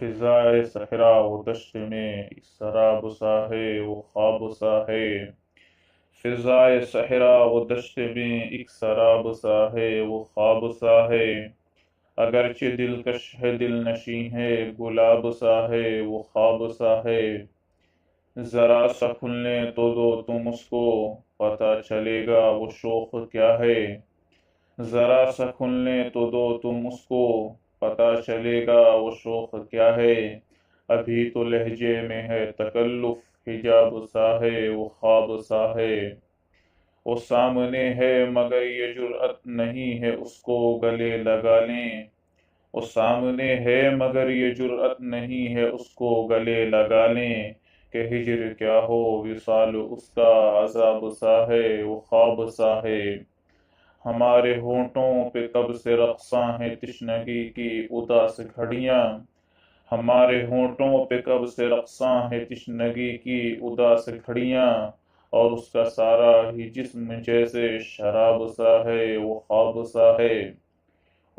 फिजाए सहरा वो दश्त में एक सराब सा है वो ख्वाब सा है। फिजाए सहरा वो दश्त में एक सराब सा है वो ख्वाब सा है। अगरचे दिलकश है दिल नशी है गुलाब सा है वो ख्वाब सा है। जरा सा खुलने तो दो तुम उसको पता चलेगा वो शौक क्या है। जरा सा खुलने तो दो तुम उसको पता चलेगा वो शौक क्या है। अभी तो लहजे में है तकल्लुफ हिजाब सा है वो ख्वाब सा है। वो सामने है मगर ये जुर्अत नहीं है उसको गले लगा लें। वो सामने है मगर ये जुर्अत नहीं है उसको गले लगा लें। कि हिजर क्या हो विसाल उसका अज़ाब सा है वो ख्वाब सा है। हमारे होंठों पे कब से रक़्सां है तिश्नगी की उदास घड़ियां। हमारे होंठों पे कब से रक़्सां है तिश्नगी की उदास घड़ियां। और उसका सारा ही जिस्म जैसे शराब सा है वो ख्वाब सा है।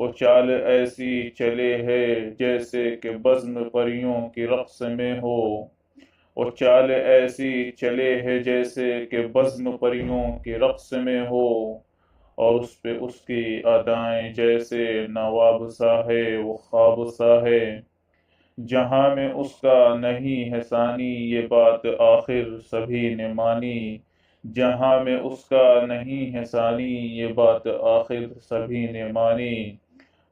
वो चाल ऐसी चले है जैसे कि बज़्म परियों की रक़्स में हो। वो चाल ऐसी चले है जैसे कि बज़्म परियों की रक़्स में हो। और उस पे उसकी अदाएं जैसे नवाब सा है वो ख्वाब सा है। जहां में उसका नहीं है सानी ये बात आखिर सभी ने मानी। जहां में उसका नहीं है सानी ये बात आखिर सभी ने मानी।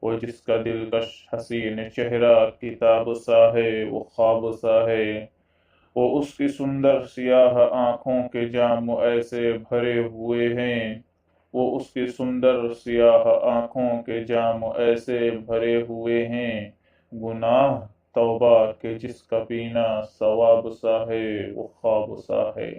वो जिसका दिलकश हसीन चेहरा किताब सा है वो ख्वाब सा है। वो उसकी सुंदर सियाह आंखों के जाम ऐसे भरे हुए हैं। वो उसकी सुंदर सियाह आंखों के जाम ऐसे भरे हुए हैं। गुनाह तौबा के जिसका पीना सवाब सा है वो ख्वाब सा है।